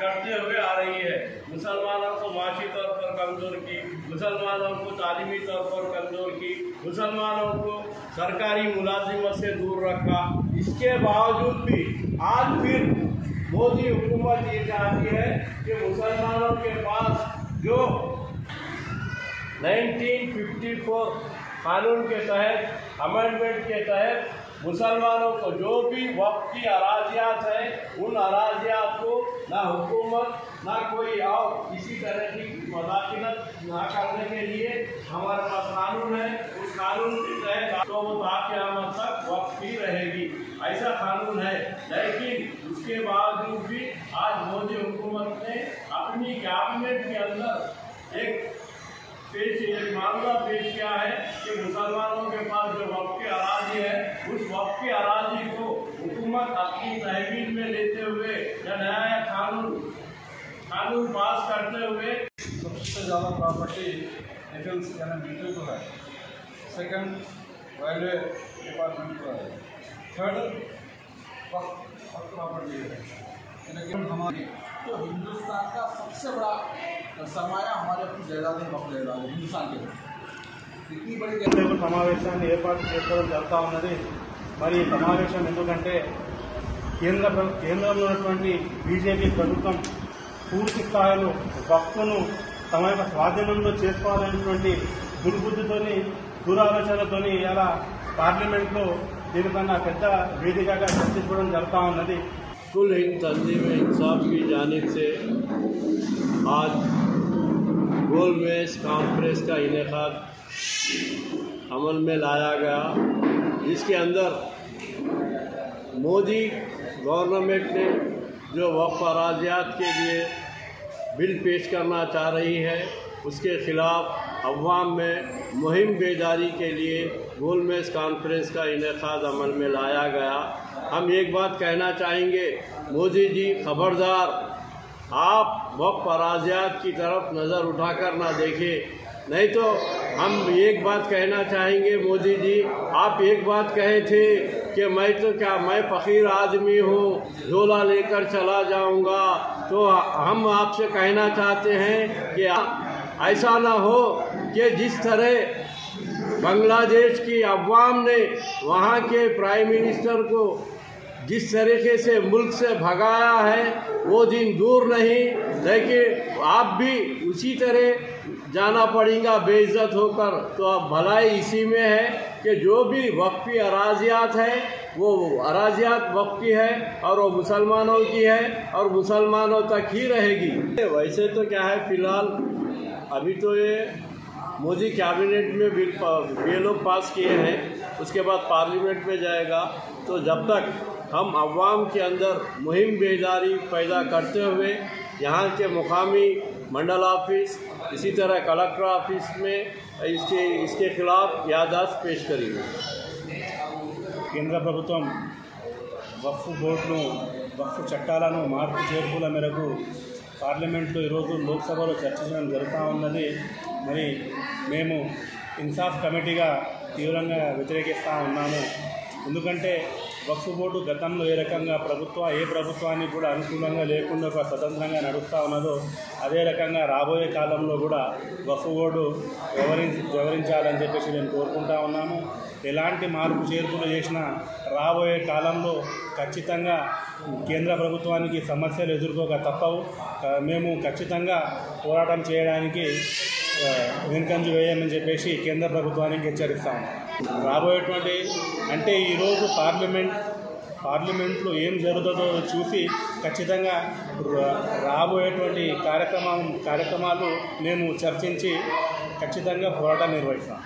करते हुए आ रही है। मुसलमानों को माशी तौर पर कमज़ोर की, मुसलमानों को तालीमी तौर पर कमज़ोर की, मुसलमानों को सरकारी मुलाजिमत से दूर रखा। इसके बावजूद भी आज फिर मोदी हुकूमत ये चाहती है कि मुसलमानों के पास जो 1954 कानून के तहत अमेंडमेंट के तहत मुसलमानों को जो भी वक्फ की अराजियात है उन अराजियात को ना हुकूमत ना कोई और किसी तरह की मुदाखलत ना करने के लिए हमारे पास कानून है। उस कानून के तहत तो वो क़यामत तक वक्फ ही रहेगी, ऐसा कानून है। लेकिन उसके बावजूद भी आज मोदी हुकूमत ने अपनी कैबिनेट के अंदर एक मामला पेश किया है कि मुसलमानों के पास जो वक्फ की अराजी है उस वक्फ की अराजी को हुकूमत अपनी तहवील में लेते हुए या नया कानून पास करते हुए सबसे ज़्यादा प्रॉपर्टी डिफेंस यानी मिलिट्री को है, सेकंड रेलवे डिपार्टमेंट को है, थर्ड प्रॉपर्टी है। लेकिन हमारी तो हिंदुस्तान का सबसे बड़ा सरमाया हमारे अपनी जायदादें वक्फ जायदाद हिंदुस्तान के इतनी बड़ी సమావేశాన్ని ఏర్పాటు చేసుకోవడం జరుగుతూ ఉన్నది। మరి ఈ సమావేశం ఎందుకంటే కేంద్రంలో ఉన్నటువంటి బీజేపీ ప్రభుత్వం పూర్తి స్థాయిలో వక్ఫ్ను తమ యొక్క స్వాధీనంలో చేసుకోవాలనేటువంటి దుర్బుద్ధితోని దురాలోచనతోని ఇలా పార్లమెంట్లో దీనిపైన పెద్ద వేదికగా చర్చించుకోవడం జరుగుతూ ఉన్నది। कुल हिंद तंजीम इंसाफ की जानिब से आज गोलमेज कॉन्फ्रेंस का इनेकाद अमल में लाया गया, जिसके अंदर मोदी गवर्नमेंट ने जो वक्फ अराजियात के लिए बिल पेश करना चाह रही है उसके ख़िलाफ़ अवाम में मुहिम बेदारी के लिए गोलमेज कॉन्फ्रेंस का इनेकाद अमल में लाया गया। हम एक बात कहना चाहेंगे, मोदी जी खबरदार, आप वक्फ अराजियात की तरफ नज़र उठाकर ना देखें, नहीं तो हम एक बात कहना चाहेंगे मोदी जी, आप एक बात कहे थे कि मैं फ़कीर आदमी हूँ, झोला लेकर चला जाऊँगा। तो हम आपसे कहना चाहते हैं कि ऐसा ना हो कि जिस तरह बांग्लादेश की अवाम ने वहाँ के प्राइम मिनिस्टर को जिस तरीके से मुल्क से भगाया है वो दिन दूर नहीं, लेकिन आप भी उसी तरह जाना पड़ेगा बेइज्जत होकर। तो अब भलाई इसी में है कि जो भी वक्फी अराजियात है वो अराजियात वक्फ की है और वो मुसलमानों की है और मुसलमानों तक ही रहेगी। वैसे तो क्या है, फ़िलहाल अभी तो ये मोदी कैबिनेट में बिल लोग पास किए हैं, उसके बाद पार्लियामेंट में जाएगा। तो जब तक हम अवाम के अंदर मुहिम बेदारी पैदा करते हुए यहाँ के मुकामी मंडल ऑफिस, इसी तरह कलेक्टर ऑफिस में इसके खिलाफ याददाश्त पेश करेंगे। కేంద్ర ప్రభుత్వం వక్ఫ్ బోర్డును వక్ఫ్ చట్టాలను మార్పు చేర్పుల మేరకు పార్లమెంట్లో ఈరోజు లోక్సభలో చర్చించడం జరుగుతూ ఉన్నది। మరి మేము ఇన్సాఫ్ కమిటీగా తీవ్రంగా వ్యతిరేకిస్తూ ఉన్నాము। ఎందుకంటే వక్ఫ్ బోర్డు గతంలో ఏ రకంగా ఏ ప్రభుత్వానికి కూడా అనుకూలంగా లేకుండా ఒక స్వతంత్రంగా నడుస్తూ ఉన్నదో అదే రకంగా రాబోయే కాలంలో కూడా వక్ఫ్ బోర్డు వ్యవహరించాలని చెప్పేసి మేము కోరుకుంటా ఉన్నాము। ఎలాంటి మార్పు చేర్పులు చేసినా రాబోయే కాలంలో ఖచ్చితంగా కేంద్ర ప్రభుత్వానికి సమస్యలు ఎదుర్కోక తప్పవు। మేము ఖచ్చితంగా పోరాటం చేయడానికి వెనుకంజ వేయమని చెప్పేసి కేంద్ర ప్రభుత్వానికి హెచ్చరిస్తాము। రాబోయేటువంటి అంటే ఈరోజు పార్లమెంట్లో ఏం జరుగుతుందో చూసి ఖచ్చితంగా రాబోయేటువంటి కార్యక్రమాలు మేము చర్చించి ఖచ్చితంగా పోరాటం నిర్వహిస్తాం।